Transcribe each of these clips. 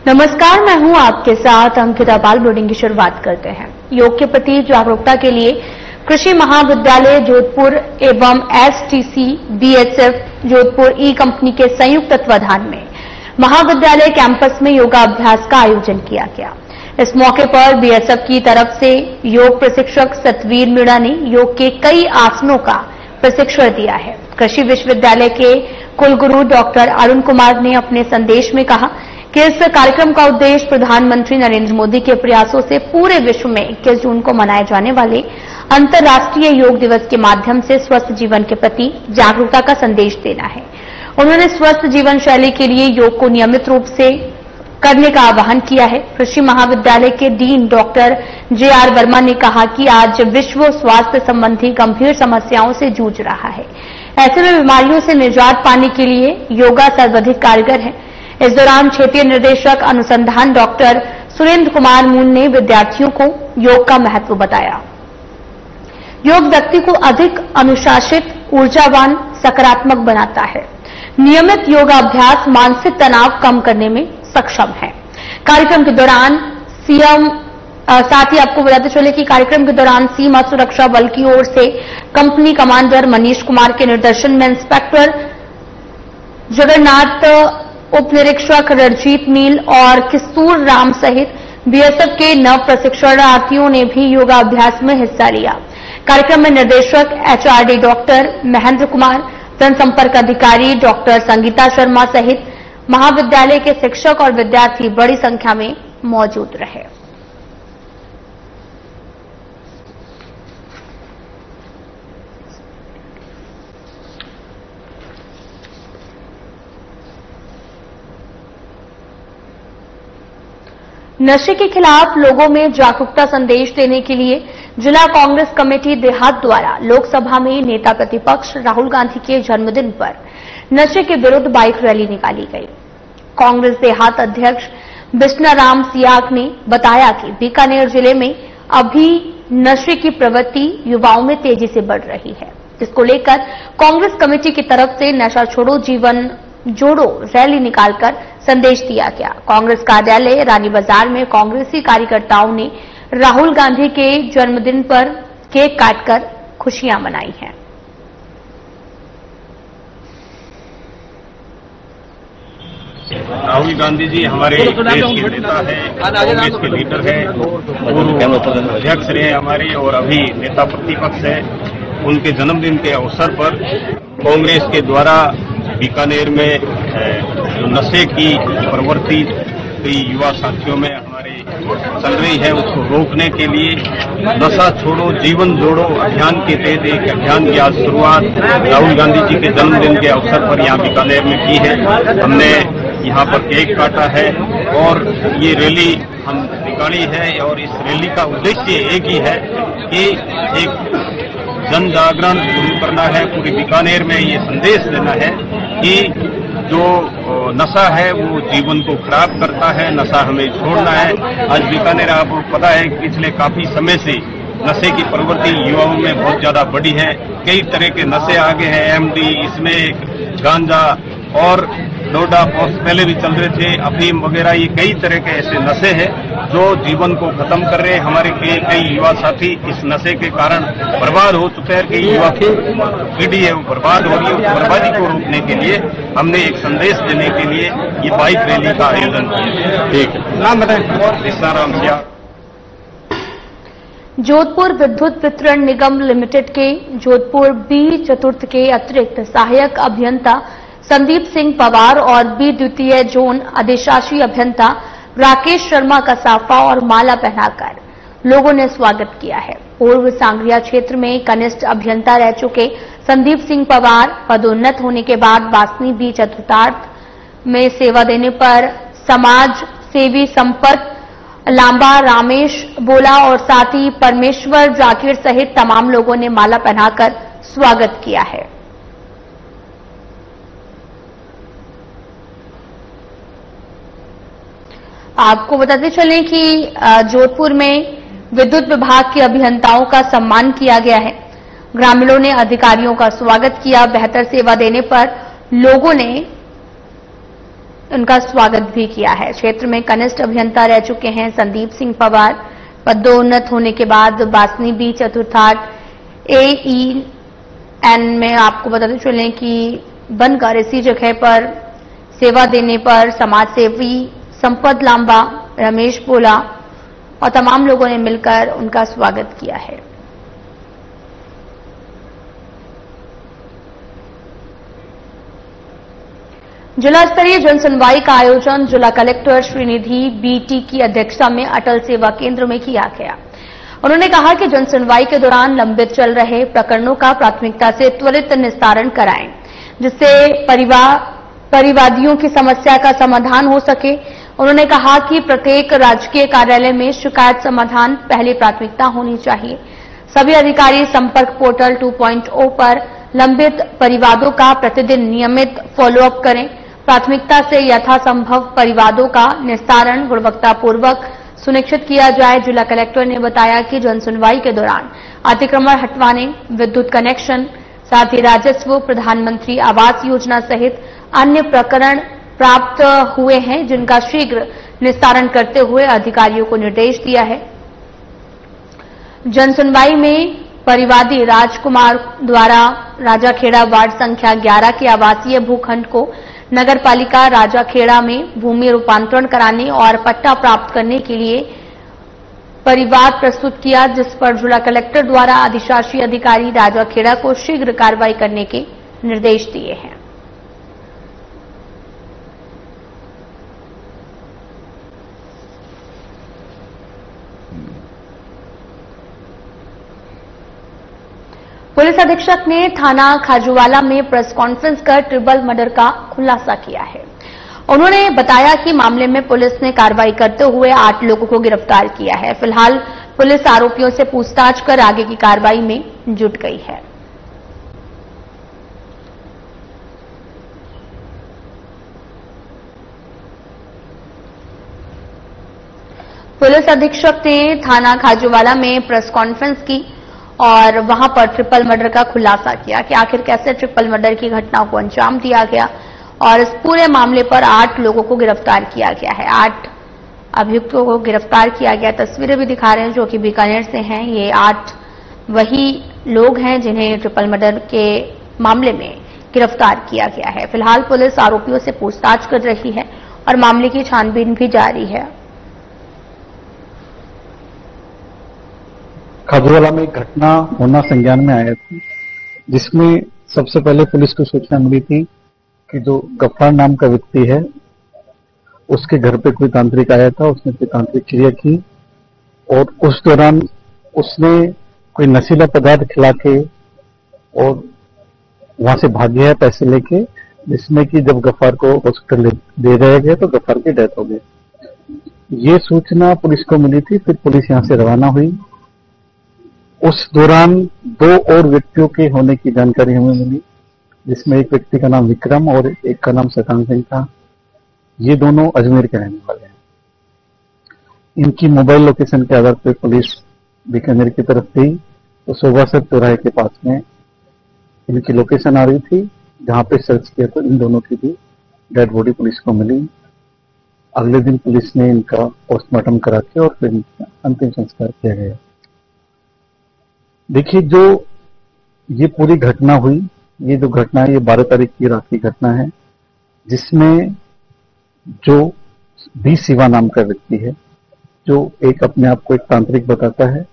नमस्कार, मैं हूं आपके साथ अंकिता पाल। बुलेटिन की शुरुआत करते हैं। योग के प्रति जागरूकता के लिए कृषि महाविद्यालय जोधपुर एवं एसटीसी बीएसएफ जोधपुर ई कंपनी के संयुक्त तत्वाधान में महाविद्यालय कैंपस में योगाभ्यास का आयोजन किया गया। इस मौके पर बीएसएफ की तरफ से योग प्रशिक्षक सतवीर मीणा ने योग के कई आसनों का प्रशिक्षण दिया है। कृषि विश्वविद्यालय के कुलगुरु डॉक्टर अरुण कुमार ने अपने संदेश में कहा कि इस कार्यक्रम का उद्देश्य प्रधानमंत्री नरेंद्र मोदी के प्रयासों से पूरे विश्व में 21 जून को मनाए जाने वाले अंतर्राष्ट्रीय योग दिवस के माध्यम से स्वस्थ जीवन के प्रति जागरूकता का संदेश देना है। उन्होंने स्वस्थ जीवन शैली के लिए योग को नियमित रूप से करने का आह्वान किया है। कृषि महाविद्यालय के डीन डॉक्टर जेआर वर्मा ने कहा कि आज विश्व स्वास्थ्य संबंधी गंभीर समस्याओं से जूझ रहा है। ऐसे में बीमारियों से निजात पाने के लिए योगा सर्वाधिक कारगर है। इस दौरान क्षेत्रीय निर्देशक अनुसंधान डॉक्टर सुरेंद्र कुमार मून ने विद्यार्थियों को योग का महत्व बताया। योग व्यक्ति को अधिक अनुशासित, ऊर्जावान, सकारात्मक बनाता है। नियमित योगाभ्यास मानसिक तनाव कम करने में सक्षम है। कार्यक्रम के दौरान साथ ही आपको बताते चले कि कार्यक्रम के दौरान सीमा सुरक्षा बल की ओर से कंपनी कमांडर मनीष कुमार के निर्देशन में इंस्पेक्टर जगन्नाथ, उप निरीक्षक रणजीत मील और किस्तूर राम सहित बीएसएफ के नव प्रशिक्षणार्थियों ने भी योगाभ्यास में हिस्सा लिया। कार्यक्रम में निर्देशक एचआरडी डॉक्टर महेंद्र कुमार, जनसंपर्क अधिकारी डॉक्टर संगीता शर्मा सहित महाविद्यालय के शिक्षक और विद्यार्थी बड़ी संख्या में मौजूद रहे। नशे के खिलाफ लोगों में जागरूकता संदेश देने के लिए जिला कांग्रेस कमेटी देहात द्वारा लोकसभा में नेता प्रतिपक्ष राहुल गांधी के जन्मदिन पर नशे के विरुद्ध बाइक रैली निकाली गई। कांग्रेस देहात अध्यक्ष बिश्नाराम सियाग ने बताया कि बीकानेर जिले में अभी नशे की प्रवृत्ति युवाओं में तेजी से बढ़ रही है, जिसको लेकर कांग्रेस कमेटी की तरफ से नशा छोड़ो जीवन जोड़ो रैली निकालकर संदेश दिया गया। कांग्रेस कार्यालय रानी बाजार में कांग्रेसी कार्यकर्ताओं ने राहुल गांधी के जन्मदिन पर केक काटकर खुशियां मनाई हैं। राहुल गांधी जी हमारे देश के नेता है, कांग्रेस के लीडर है, पूर्व अध्यक्ष रहे हमारे और अभी नेता प्रतिपक्ष है। उनके जन्मदिन के अवसर पर कांग्रेस के द्वारा बीकानेर में जो नशे की प्रवृत्ति कई युवा साथियों में हमारे चल रही है, उसको रोकने के लिए नशा छोड़ो जीवन जोड़ो अभियान के तहत एक अभियान की आज शुरुआत राहुल गांधी जी के जन्मदिन के अवसर पर यहाँ बीकानेर में की है। हमने यहाँ पर केक काटा है और ये रैली हम निकाली है और इस रैली का उद्देश्य एक ही है कि एक जन जागरण शुरू करना है। पूरी बीकानेर में ये संदेश देना है कि जो नशा है वो जीवन को खराब करता है, नशा हमें छोड़ना है। आज बीकानेर आपको पता है कि पिछले काफी समय से नशे की प्रवृत्ति युवाओं में बहुत ज्यादा बढ़ी है। कई तरह के नशे आगे हैं, एमडी, इसमें गांजा और डोडा पोस्ट पहले भी चल रहे थे, अफीम वगैरह, ये कई तरह के ऐसे नशे हैं जो जीवन को खत्म कर रहे हैं। हमारे कई युवा साथी इस नशे के कारण बर्बाद हो चुके हैं। कई युवा पीढ़ी है वो बर्बाद हो रही है। उस बर्बादी को रोकने के लिए हमने एक संदेश देने के लिए ये बाइक रैली का आयोजन किया। ठीक, नाम बताएं। बिश्नाराम सियाग। जोधपुर विद्युत वितरण निगम लिमिटेड के जोधपुर बी चतुर्थ के अतिरिक्त सहायक अभियंता संदीप सिंह पवार और बी द्वितीय जोन अधिशासी अभियंता राकेश शर्मा का साफा और माला पहनाकर लोगों ने स्वागत किया है। पूर्व सांगरिया क्षेत्र में कनिष्ठ अभियंता रह चुके संदीप सिंह पवार पदोन्नत होने के बाद बासनी बी चतुर्थार्थ में सेवा देने पर समाज सेवी संपर्क लांबा रामेश बोला और साथ ही परमेश्वर जाकिर सहित तमाम लोगों ने माला पहनाकर स्वागत किया है। आपको बताते चलें कि जोधपुर में विद्युत विभाग के अभियंताओं का सम्मान किया गया है। ग्रामीणों ने अधिकारियों का स्वागत किया। बेहतर सेवा देने पर लोगों ने उनका स्वागत भी किया है। क्षेत्र में कनिष्ठ अभियंता रह चुके हैं संदीप सिंह पवार। पदोन्नत होने के बाद बासनी बी चतुर्थाट AEN में आपको बताते चलें कि बनकर इसी जगह पर सेवा देने पर समाजसेवी संपत लांबा, रमेश बोला और तमाम लोगों ने मिलकर उनका स्वागत किया है। जिला स्तरीय जन सुनवाई का आयोजन जिला कलेक्टर श्रीनिधि BT की अध्यक्षता में अटल सेवा केंद्र में किया गया। उन्होंने कहा कि जन सुनवाई के दौरान लंबित चल रहे प्रकरणों का प्राथमिकता से त्वरित निस्तारण कराएं, जिससे परिवादियों की समस्या का समाधान हो सके। उन्होंने कहा कि प्रत्येक राजकीय कार्यालय में शिकायत समाधान पहली प्राथमिकता होनी चाहिए। सभी अधिकारी संपर्क पोर्टल 2.0 पर लंबित परिवादों का प्रतिदिन नियमित फॉलोअप करें। प्राथमिकता से यथासंभव परिवादों का निस्तारण गुणवत्तापूर्वक सुनिश्चित किया जाए। जिला कलेक्टर ने बताया कि जन सुनवाई के दौरान अतिक्रमण हटवाने, विद्युत कनेक्शन, साथ ही राजस्व, प्रधानमंत्री आवास योजना सहित अन्य प्रकरण प्राप्त हुए हैं, जिनका शीघ्र निस्तारण करते हुए अधिकारियों को निर्देश दिया है। जन सुनवाई में परिवादी राजकुमार द्वारा राजाखेड़ा वार्ड संख्या 11 के आवासीय भूखंड को नगरपालिका राजाखेड़ा में भूमि रूपांतरण कराने और पट्टा प्राप्त करने के लिए परिवाद प्रस्तुत किया, जिस पर जिला कलेक्टर द्वारा अधिशासी अधिकारी राजाखेड़ा को शीघ्र कार्रवाई करने के निर्देश दिए हैं। पुलिस अधीक्षक ने थाना खाजूवाला में प्रेस कॉन्फ्रेंस कर ट्रिपल मर्डर का खुलासा किया है। उन्होंने बताया कि मामले में पुलिस ने कार्रवाई करते हुए 8 लोगों को गिरफ्तार किया है। फिलहाल पुलिस आरोपियों से पूछताछ कर आगे की कार्रवाई में जुट गई है। पुलिस अधीक्षक ने थाना खाजूवाला में प्रेस कॉन्फ्रेंस की और वहां पर ट्रिपल मर्डर का खुलासा किया कि आखिर कैसे ट्रिपल मर्डर की घटनाओं को अंजाम दिया गया और इस पूरे मामले पर 8 लोगों को गिरफ्तार किया गया है। 8 अभियुक्तों को गिरफ्तार किया गया। तस्वीरें भी दिखा रहे हैं जो कि बीकानेर से हैं। ये 8 वही लोग हैं जिन्हें ट्रिपल मर्डर के मामले में गिरफ्तार किया गया है। फिलहाल पुलिस आरोपियों से पूछताछ कर रही है और मामले की छानबीन भी जारी है। खाजूवाला में एक घटना होना संज्ञान में आया था, जिसमें सबसे पहले पुलिस को सूचना मिली थी कि जो गफ्फार नाम का व्यक्ति है उसके घर पे कोई तांत्रिक आया था। उसने कोई तांत्रिक क्रिया की और उस दौरान उसने कोई नशीला पदार्थ खिला के और वहां से भाग गया पैसे लेके, जिसमें कि जब गफ्फार को हॉस्पिटल दे रहे गए तो गफ्फार की डेथ हो गई। ये सूचना पुलिस को मिली थी। फिर पुलिस यहां से रवाना हुई। उस दौरान 2 और व्यक्तियों के होने की जानकारी हमें मिली, जिसमें एक व्यक्ति का नाम विक्रम और एक का नाम शतान सिंह था। ये दोनों अजमेर के रहने वाले हैं। इनकी मोबाइल लोकेशन के आधार पर पुलिस बीकानेर की तरफ गई तो शोभासर चौराहे के पास में इनकी लोकेशन आ रही थी, जहां पे सर्च किया तो इन दोनों की भी डेड बॉडी पुलिस को मिली। अगले दिन पुलिस ने इनका पोस्टमार्टम करा के और फिर अंतिम संस्कार किया गया। देखिए, जो ये पूरी घटना हुई, ये जो घटना है ये 12 तारीख की रात की घटना है, जिसमें जो बी शिवा नाम का व्यक्ति है, जो एक अपने आप को एक तांत्रिक बताता है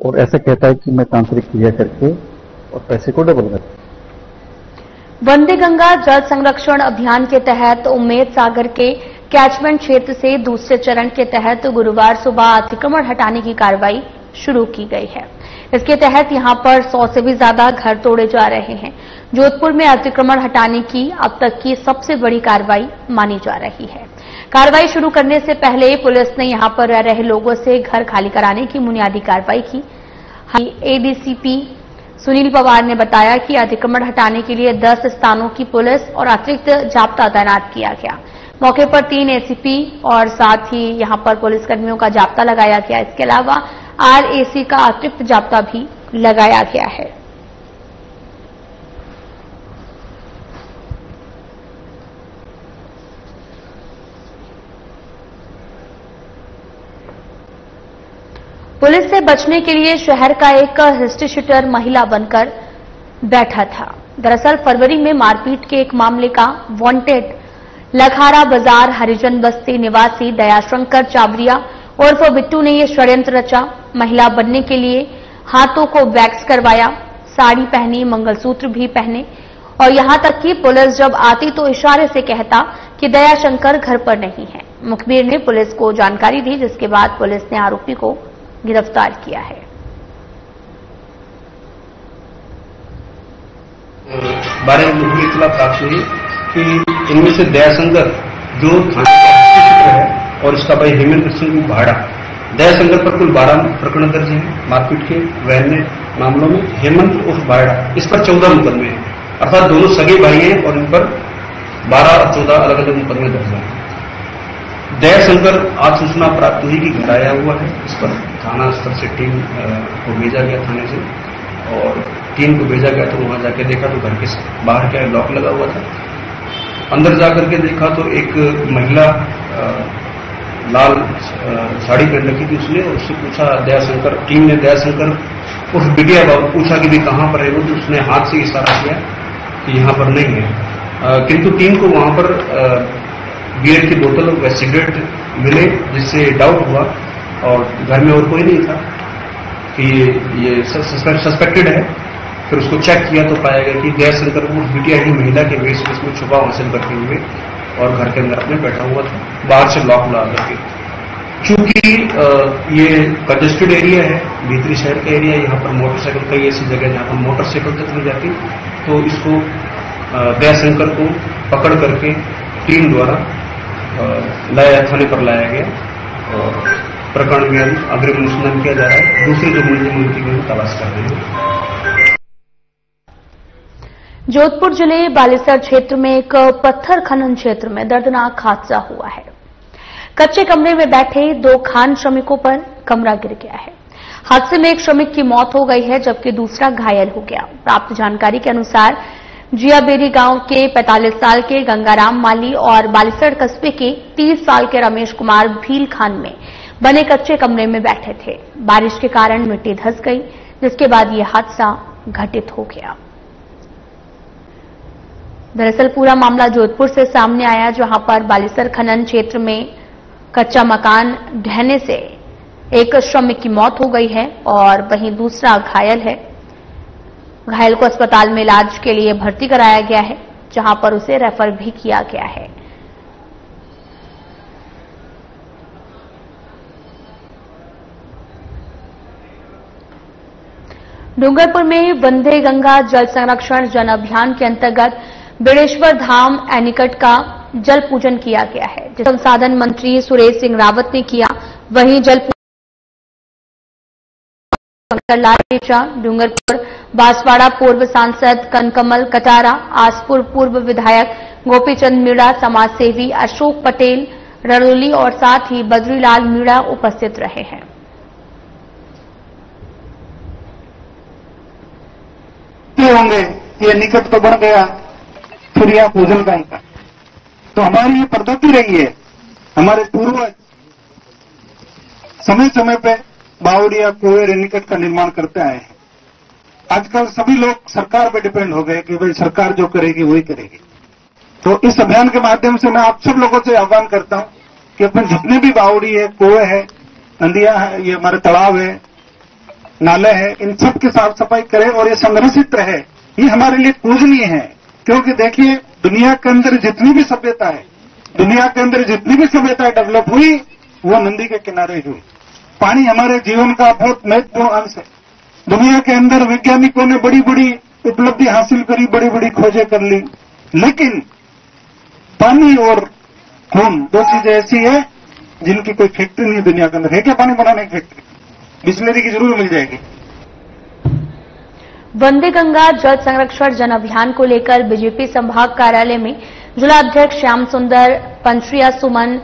और ऐसा कहता है कि मैं तांत्रिक क्रिया करके और पैसे को डबल करता। वंदे गंगा जल संरक्षण अभियान के तहत उम्मेद सागर के कैचमेंट क्षेत्र से दूसरे चरण के तहत गुरुवार सुबह अतिक्रमण हटाने की कार्रवाई शुरू की गई है। इसके तहत यहां पर 100 से भी ज्यादा घर तोड़े जा रहे हैं। जोधपुर में अतिक्रमण हटाने की अब तक की सबसे बड़ी कार्रवाई मानी जा रही है। कार्रवाई शुरू करने से पहले पुलिस ने यहां पर रह रहे लोगों से घर खाली कराने की बुनियादी कार्रवाई की। ADCP सुनील पवार ने बताया कि अतिक्रमण हटाने के लिए 10 स्थानों की पुलिस और अतिरिक्त जाब्ता तैनात किया गया। मौके पर 3 ACP और साथ ही यहां पर पुलिसकर्मियों का जाब्ता लगाया गया। इसके अलावा RAC का अतिरिक्त जाब्ता भी लगाया गया है। पुलिस से बचने के लिए शहर का एक हिस्ट्री शीटर महिला बनकर बैठा था। दरअसल फरवरी में मारपीट के एक मामले का वांटेड लखारा बाजार हरिजन बस्ती निवासी दयाशंकर चावरिया उर्फ बिट्टू ने यह षड्यंत्र रचा। महिला बनने के लिए हाथों को वैक्स करवाया, साड़ी पहनी, मंगलसूत्र भी पहने और यहां तक कि पुलिस जब आती तो इशारे से कहता कि दयाशंकर घर पर नहीं है। मुखबिर ने पुलिस को जानकारी दी, जिसके बाद पुलिस ने आरोपी को गिरफ्तार किया है। बारे में मुझे इतला प्राप्त हुई कि इनमें से दयाशंकर जो थाने का हिस्ट्री शीटर है और इसका भाई हेमंत सिंह भाड़ा, दयाशंकर पर कुल 12 प्रकरण दर्ज हैं मारपीट के वैन्य मामलों में। हेमंत उर्फ भाड़ा, इस पर 14 मुकदमे हैं, अर्थात दोनों सगे भाई हैं और इन पर 12 और 14 अलग अलग मुकदमे दर्ज हैं। दयाशंकर आज सूचना प्राप्त हुई कि घर आया हुआ है। इस पर थाना स्तर से टीम को भेजा गया थाने से, और टीम को भेजा गया तो वहां जाके देखा तो घर के बाहर क्या लॉक लगा हुआ था। अंदर जाकर के देखा तो एक महिला लाल साड़ी पहन रखी थी उसने, और उससे पूछा दयाशंकर, टीम ने दयाशंकर उस बिटिया बाबू पूछा कि भी कहां पर है वो, तो उसने हाथ से इशारा किया कि यहां पर नहीं है। किंतु टीम को वहां पर बियर की बोतल व सिगरेट मिले, जिससे डाउट हुआ और घर में और कोई नहीं था कि ये सस्पेक्टेड है। फिर उसको चेक किया तो पाया गया कि दयाशंकर वो बिटिया ही महिला के वेश में छुपाव हासिल करते हुए और घर के अंदर अपने बैठा हुआ था, बाहर से लॉक लगा करके। चूंकि ये कंजेस्टेड एरिया है, भीतरी शहर का एरिया, यहाँ पर मोटरसाइकिल कई ऐसी जगह जहाँ पर मोटरसाइकिल तक नहीं जाती, तो इसको दयाशंकर को पकड़ करके टीम द्वारा थाने पर लाया गया और प्रकरण में अग्रिम अनुसंधान किया जा रहा है। दूसरे जो मुलजिम उनकी तलाश कर रहे हैं। जोधपुर जिले बालेसर क्षेत्र में एक पत्थर खनन क्षेत्र में दर्दनाक हादसा हुआ है। कच्चे कमरे में बैठे 2 खान श्रमिकों पर कमरा गिर गया है। हादसे में एक श्रमिक की मौत हो गई है, जबकि दूसरा घायल हो गया। प्राप्त जानकारी के अनुसार जियाबेरी गांव के 45 साल के गंगाराम माली और बालेसर कस्बे के 30 साल के रमेश कुमार भील खान में बने कच्चे कमरे में बैठे थे। बारिश के कारण मिट्टी धंस गई, जिसके बाद यह हादसा घटित हो गया। दरअसल पूरा मामला जोधपुर से सामने आया, जहां पर बालेसर खनन क्षेत्र में कच्चा मकान ढहने से एक श्रमिक की मौत हो गई है और वहीं दूसरा घायल है। घायल को अस्पताल में इलाज के लिए भर्ती कराया गया है, जहां पर उसे रेफर भी किया गया है। डूंगरपुर में वंदे गंगा जल संरक्षण जन अभियान के अंतर्गत बेड़ेश्वर धाम एनीकट का जल पूजन किया गया है, जिसे संसाधन मंत्री सुरेश सिंह रावत ने किया। वहीं जल पूजन डूंगरपुर बांसवाड़ा पूर्व सांसद कनकमल कटारा, आसपुर पूर्व विधायक गोपीचंद मीणा, समाजसेवी अशोक पटेल रड़ोली और साथ ही बद्रीलाल मीणा उपस्थित रहे हैं। होंगे ये निकट तो बढ़ गया, फिर यह पूजन का इनका तो हमारी ये पद्धति रही है। हमारे पूर्वज समय समय पे बावड़िया कुएं रेनिकट का निर्माण करते आए हैं। आजकल सभी लोग सरकार पे डिपेंड हो गए कि भाई सरकार जो करेगी वही करेगी। तो इस अभियान के माध्यम से मैं आप सब लोगों से आह्वान करता हूं कि अपन जितने भी बावड़ी है, कुएं है, नदियां है, ये हमारे तालाब है, नाले हैं, इन सब की साफ सफाई करें और ये संरक्षित रहे। ये हमारे लिए पूजनीय है, क्योंकि देखिए दुनिया के अंदर जितनी भी सभ्यता है, दुनिया के अंदर जितनी भी सभ्यता डेवलप हुई वो नदी के किनारे हुई। पानी हमारे जीवन का बहुत महत्वपूर्ण अंश है। दुनिया के अंदर वैज्ञानिकों ने बड़ी बड़ी उपलब्धि हासिल करी, बड़ी बड़ी खोजें कर ली, लेकिन पानी और खून 2 चीजें ऐसी है जिनकी कोई फैक्ट्री नहीं है दुनिया के अंदर। है क्या पानी बनाने की फैक्ट्री? बिस्लेरी की जरूर मिल जाएगी। वंदे गंगा जल संरक्षण जन अभियान को लेकर बीजेपी संभाग कार्यालय में जिला अध्यक्ष श्याम सुंदर पंचरिया सुमन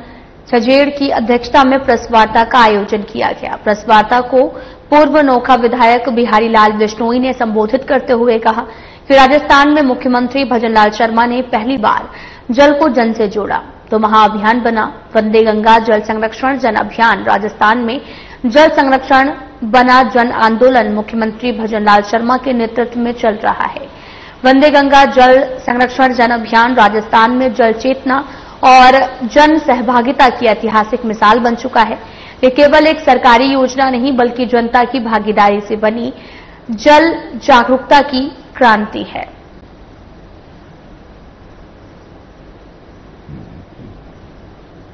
छजेड़ की अध्यक्षता में प्रेस वार्ता का आयोजन किया गया। प्रेस वार्ता को पूर्व नोखा विधायक बिहारी लाल बिश्नोई ने संबोधित करते हुए कहा कि राजस्थान में मुख्यमंत्री भजनलाल शर्मा ने पहली बार जल को जन से जोड़ा तो महाअभियान बना। वंदे गंगा जल संरक्षण जन अभियान राजस्थान में जल संरक्षण बना जन आंदोलन मुख्यमंत्री भजनलाल शर्मा के नेतृत्व में चल रहा है। वंदे गंगा जल संरक्षण जन अभियान राजस्थान में जल चेतना और जन सहभागिता की ऐतिहासिक मिसाल बन चुका है। ये केवल एक सरकारी योजना नहीं बल्कि जनता की भागीदारी से बनी जल जागरूकता की क्रांति है।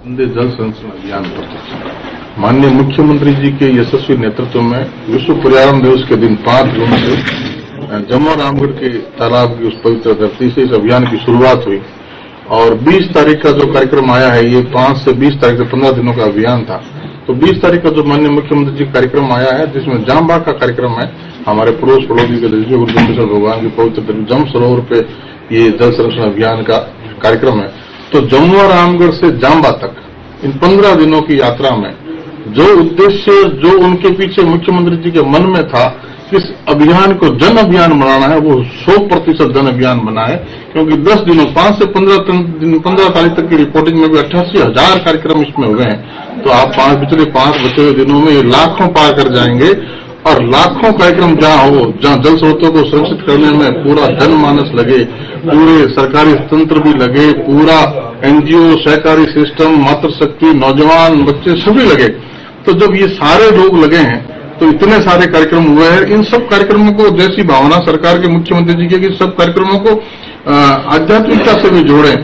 वंदे जल संरक्षण अभियान पर माननीय मुख्यमंत्री जी के यशस्वी नेतृत्व में विश्व पर्यावरण दिवस के दिन 5 जून से जमुआ रामगढ़ के तालाब की उस पवित्र धरती से इस अभियान की शुरुआत हुई और 20 तारीख का जो कार्यक्रम आया है, ये 5 से 20 तारीख से 15 दिनों का अभियान था। तो 20 तारीख का जो माननीय मुख्यमंत्री जी कार्यक्रम आया है, जिसमें जामबाग का कार्यक्रम है, हमारे पड़ोस पड़ोसी के दृष्टि गुरु गोविंद भगवान के पवित्र जम सरोवर पे ये जल संरक्षण अभियान का कार्यक्रम है। तो जमुआ रामगढ़ से जामबाग तक इन 15 दिनों की यात्रा में जो उद्देश्य जो उनके पीछे मुख्यमंत्री जी के मन में था, इस अभियान को जन अभियान बनाना है, वो 100% जन अभियान बना है। क्योंकि 10 दिनों 5 से 15 तारीख तक की रिपोर्टिंग में भी 88,000 कार्यक्रम इसमें हुए हैं। तो आप पिछले 5 बचे हुए दिनों में ये लाखों पार कर जाएंगे और लाखों कार्यक्रम जहां हो, जहां जल स्रोतों को सुरक्षित करने में पूरा जनमानस लगे, पूरे सरकारी तंत्र भी लगे, पूरा एनजीओ, सहकारी सिस्टम, मातृशक्ति, नौजवान, बच्चे सभी लगे। तो जब ये सारे लोग लगे हैं तो इतने सारे कार्यक्रम हुए हैं। इन सब कार्यक्रमों को जैसी भावना सरकार के मुख्यमंत्री जी की सब कार्यक्रमों को आध्यात्मिकता से भी जोड़ें।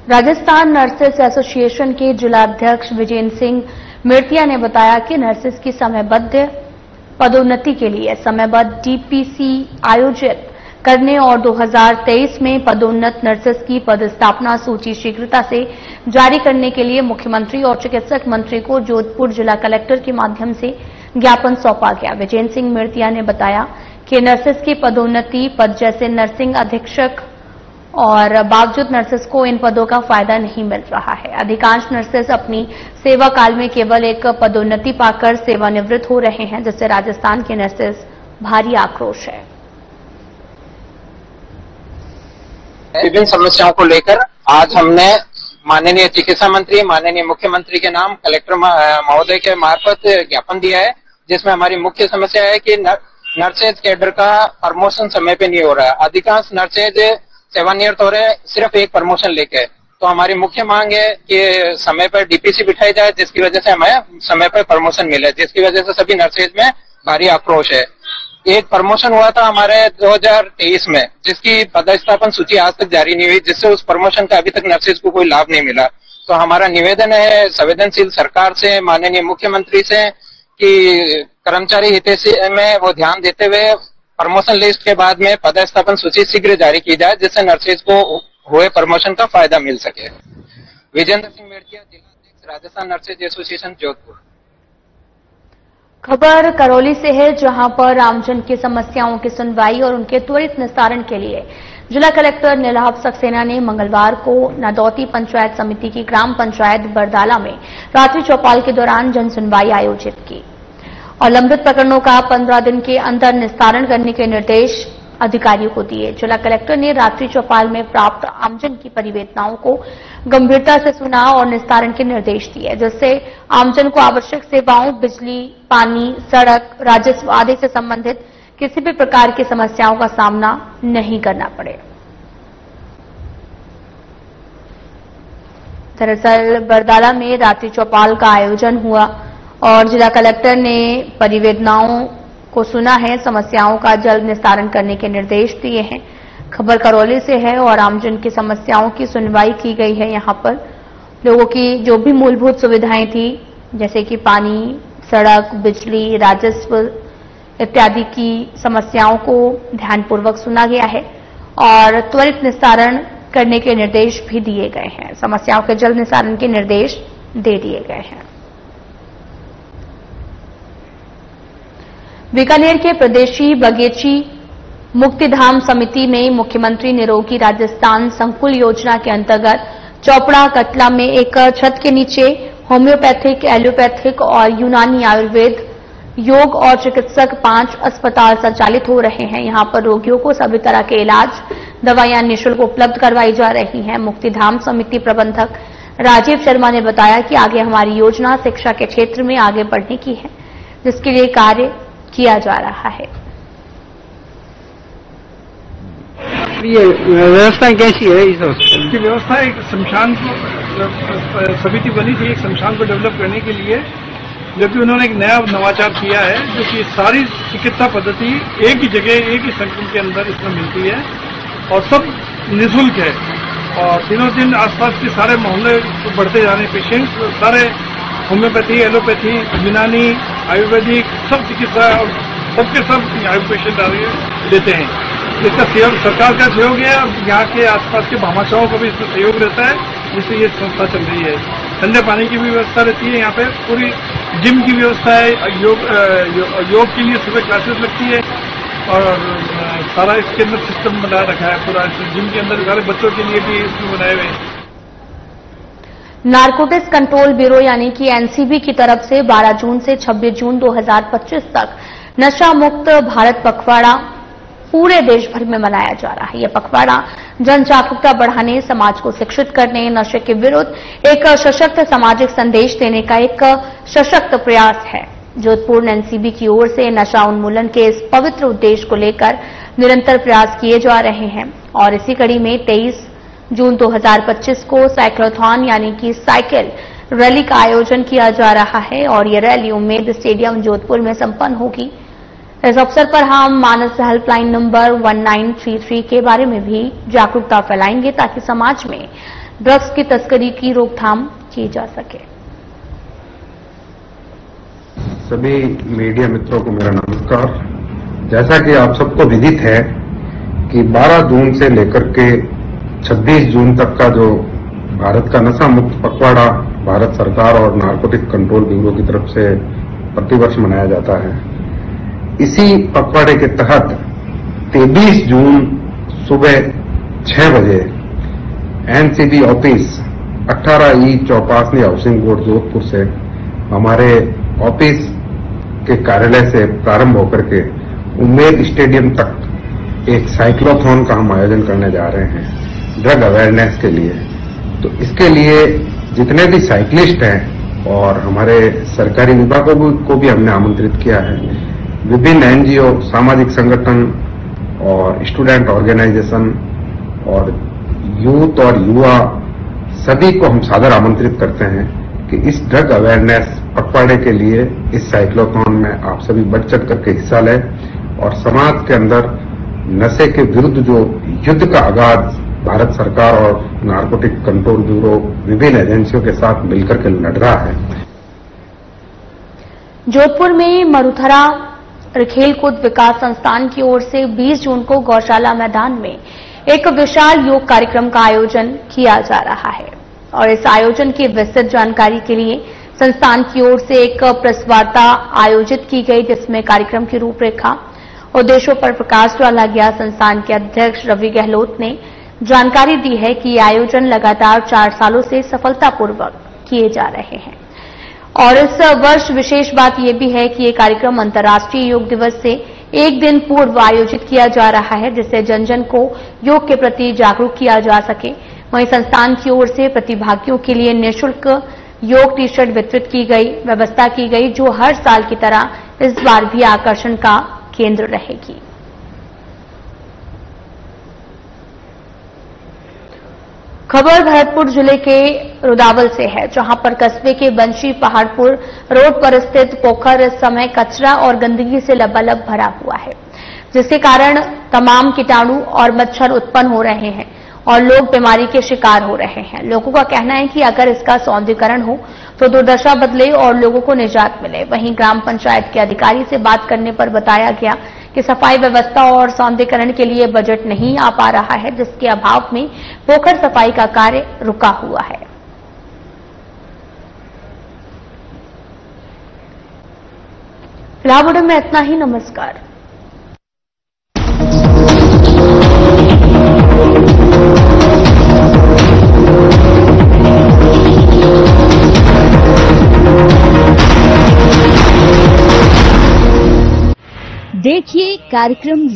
राजस्थान नर्सेस एसोसिएशन के जिलाध्यक्ष विजेंद्र सिंह मिर्तिया ने बताया कि नर्सेस की समयबद्ध पदोन्नति के लिए समयबद्ध डीपीसी आयोजित करने और 2023 में पदोन्नत नर्सेस की पदस्थापना सूची शीघ्रता से जारी करने के लिए मुख्यमंत्री और चिकित्सक मंत्री को जोधपुर जिला कलेक्टर के माध्यम से ज्ञापन सौंपा गया। विजेंद्र सिंह मिर्तिया ने बताया कि नर्सेस की पदोन्नति पद जैसे नर्सिंग अधीक्षक और बावजूद नर्सेस को इन पदों का फायदा नहीं मिल रहा है। अधिकांश नर्सेस अपनी सेवा काल में केवल एक पदोन्नति पाकर सेवानिवृत्त हो रहे हैं, जिससे राजस्थान के नर्सेस भारी आक्रोश है। विभिन्न समस्याओं को लेकर आज हमने माननीय चिकित्सा मंत्री, माननीय मुख्यमंत्री के नाम कलेक्टर महोदय के मार्फत ज्ञापन दिया है, जिसमें हमारी मुख्य समस्या है कि नर्सेज कैडर का प्रमोशन समय पे नहीं हो रहा है। अधिकांश नर्सेज सेवानिवृत्त हो रहे हैं सिर्फ एक प्रमोशन लेके। तो हमारी मुख्य मांग है कि समय पर डीपीसी बिठाई जाए, जिसकी वजह से हमें समय पर प्रमोशन मिले, जिसकी वजह से सभी नर्सेज में भारी आक्रोश है। एक प्रमोशन हुआ था हमारे 2023 में, जिसकी पदस्थापन सूची आज तक जारी नहीं हुई, जिससे उस प्रमोशन का अभी तक नर्सेज को कोई लाभ नहीं मिला। तो हमारा निवेदन है संवेदनशील सरकार से, माननीय मुख्यमंत्री से, कि कर्मचारी हितैषी में वो ध्यान देते हुए प्रमोशन लिस्ट के बाद में पदस्थापन सूची शीघ्र जारी की जाए, जिससे नर्सेज को हुए प्रमोशन का फायदा मिल सके। विजेंद्र सिंह मिर्तिया, जिलाध्यक्ष राजस्थान नर्सेज एसोसिएशन जोधपुर। खबर करौली से है, जहां पर आमजन की समस्याओं की सुनवाई और उनके त्वरित निस्तारण के लिए जिला कलेक्टर नीलाभ सक्सेना ने मंगलवार को नादौती पंचायत समिति की ग्राम पंचायत बरदाला में रात्रि चौपाल के दौरान जन सुनवाई आयोजित की और लंबित प्रकरणों का 15 दिन के अंदर निस्तारण करने के निर्देश अधिकारियों को दिए। जिला कलेक्टर ने रात्रि चौपाल में प्राप्त आमजन की परिवेदनाओं को गंभीरता से सुना और निस्तारण के निर्देश दिए, जिससे आमजन को आवश्यक सेवाओं, बिजली, पानी, सड़क, राजस्व आदि से संबंधित किसी भी प्रकार की समस्याओं का सामना नहीं करना पड़े। दरअसल बरदाला में रात्रि चौपाल का आयोजन हुआ और जिला कलेक्टर ने परिवेदनाओं को सुना है, समस्याओं का जल्द निस्तारण करने के निर्देश दिए हैं। खबर करौली से है और आमजन की समस्याओं की सुनवाई की गई है। यहां पर लोगों की जो भी मूलभूत सुविधाएं थी, जैसे कि पानी, सड़क, बिजली, राजस्व इत्यादि की समस्याओं को ध्यानपूर्वक सुना गया है और त्वरित निस्तारण करने के निर्देश भी दिए गए हैं। समस्याओं के जल्द निस्तारण के निर्देश दे दिए गए हैं। बीकानेर के प्रदेशी बगेची मुक्तिधाम समिति में मुख्यमंत्री निरोगी राजस्थान संकुल योजना के अंतर्गत चौपड़ा कटला में एक छत के नीचे होम्योपैथिक, एलोपैथिक और यूनानी आयुर्वेद, योग और चिकित्सक 5 अस्पताल संचालित हो रहे हैं। यहां पर रोगियों को सभी तरह के इलाज, दवाइयां निःशुल्क उपलब्ध करवाई जा रही हैं। मुक्तिधाम समिति प्रबंधक राजीव शर्मा ने बताया कि आगे हमारी योजना शिक्षा के क्षेत्र में आगे बढ़ने की है, जिसके लिए कार्य किया जा रहा है। ये व्यवस्था कैसी है? इस हॉस्पिटल की व्यवस्था एक शमशान को समिति बनी थी एक शमशान को डेवलप करने के लिए, जबकि उन्होंने एक नया नवाचार किया है जो कि सारी चिकित्सा पद्धति एक ही जगह एक ही संकुल के अंदर इसमें मिलती है और सब निःशुल्क है। और दिनों दिन आसपास के सारे मोहल्ले बढ़ते जा रहे पेशेंट्स, सारे होम्योपैथी, एलोपैथी, यूनानी, आयुर्वेदिक सब चिकित्सा और सबके सब पेशेंट लेते हैं। इसका सहयोग सरकार का सहयोग है और यहाँ के आसपास के भामाशाहों का भी इसमें सहयोग रहता है, जिससे ये संस्था चल रही है। ठंडे पानी की भी व्यवस्था रहती है यहाँ पे, पूरी जिम की व्यवस्था है, योग के लिए सुबह क्लासेस लगती है और सारा इसके अंदर सिस्टम बना रखा है। पूरा जिम के अंदर सारे बच्चों के लिए भी इसमें बनाए हुए हैं। नारकोटिक्स कंट्रोल ब्यूरो यानी कि एनसीबी की तरफ से 12 जून से 26 जून 2025 तक नशा मुक्त भारत पखवाड़ा पूरे देश भर में मनाया जा रहा है। यह पखवाड़ा जन जागरूकता बढ़ाने, समाज को शिक्षित करने, नशे के विरुद्ध एक सशक्त सामाजिक संदेश देने का एक सशक्त प्रयास है। जोधपुर एनसीबी की ओर से नशा उन्मूलन के इस पवित्र उद्देश्य को लेकर निरंतर प्रयास किए जा रहे हैं और इसी कड़ी में 23 जून 2025 को साइक्लोथॉन यानी कि साइकिल रैली का आयोजन किया जा रहा है और यह रैली उम्मेद स्टेडियम जोधपुर में संपन्न होगी। इस अवसर पर हम मानस हेल्पलाइन नंबर 1933 के बारे में भी जागरूकता फैलाएंगे ताकि समाज में ड्रग्स की तस्करी की रोकथाम की जा सके। सभी मीडिया मित्रों को मेरा नमस्कार। जैसा कि आप सबको विदित है कि 12 जून से लेकर के 26 जून तक का जो भारत का नशा मुक्त पखवाड़ा भारत सरकार और नारकोटिक कंट्रोल ब्यूरो की तरफ से प्रतिवर्ष मनाया जाता है। इसी पखवाड़े के तहत 23 जून सुबह 6 बजे NCB office 18E Chopasni housing board Jodhpur से हमारे ऑफिस के कार्यालय से प्रारंभ होकर के उम्मेद स्टेडियम तक एक साइक्लोथॉन का हम आयोजन करने जा रहे हैं ड्रग अवेयरनेस के लिए। तो इसके लिए जितने भी साइकिलिस्ट हैं और हमारे सरकारी विभागों को भी हमने आमंत्रित किया है, विभिन्न एनजीओ, सामाजिक संगठन और स्टूडेंट ऑर्गेनाइजेशन और यूथ और युवा सभी को हम सादर आमंत्रित करते हैं कि इस ड्रग अवेयरनेस पखवाड़े के लिए इस साइक्लोथॉन में आप सभी बढ़ चढ़ करके हिस्सा लें और समाज के अंदर नशे के विरुद्ध जो युद्ध का आगाज भारत सरकार और नारकोटिक कंट्रोल ब्यूरो विभिन्न एजेंसियों के साथ मिलकर के लड़ रहा है। जोधपुर में मरुथरा खेलकूद विकास संस्थान की ओर से 20 जून को गौशाला मैदान में एक विशाल योग कार्यक्रम का आयोजन किया जा रहा है और इस आयोजन की विस्तृत जानकारी के लिए संस्थान की ओर से एक प्रेस वार्ता आयोजित की गई, जिसमें कार्यक्रम की रूपरेखा उद्देश्यों पर प्रकाश डाला गया। संस्थान के अध्यक्ष रवि गहलोत ने जानकारी दी है कि ये आयोजन लगातार 4 सालों से सफलतापूर्वक किए जा रहे हैं और इस वर्ष विशेष बात यह भी है कि ये कार्यक्रम अंतर्राष्ट्रीय योग दिवस से एक दिन पूर्व आयोजित किया जा रहा है, जिससे जन जन को योग के प्रति जागरूक किया जा सके। वहीं संस्थान की ओर से प्रतिभागियों के लिए निःशुल्क योग टी शर्ट वितरित की गई व्यवस्था की गई, जो हर साल की तरह इस बार भी आकर्षण का केंद्र रहेगी। खबर भरतपुर जिले के रुदावल से है, जहां पर कस्बे के बंशी पहाड़पुर रोड पर स्थित पोखर इस समय कचरा और गंदगी से लबालब भरा हुआ है, जिसके कारण तमाम कीटाणु और मच्छर उत्पन्न हो रहे हैं और लोग बीमारी के शिकार हो रहे हैं। लोगों का कहना है कि अगर इसका सौंदर्यीकरण हो तो दुर्दशा बदले और लोगों को निजात मिले। वहीं ग्राम पंचायत के अधिकारी से बात करने पर बताया गया कि सफाई व्यवस्था और सौंदर्यीकरण के लिए बजट नहीं आ पा रहा है, जिसके अभाव में पोखर सफाई का कार्य रुका हुआ है। फिलहाल में इतना ही। नमस्कार। देखिए कार्यक्रम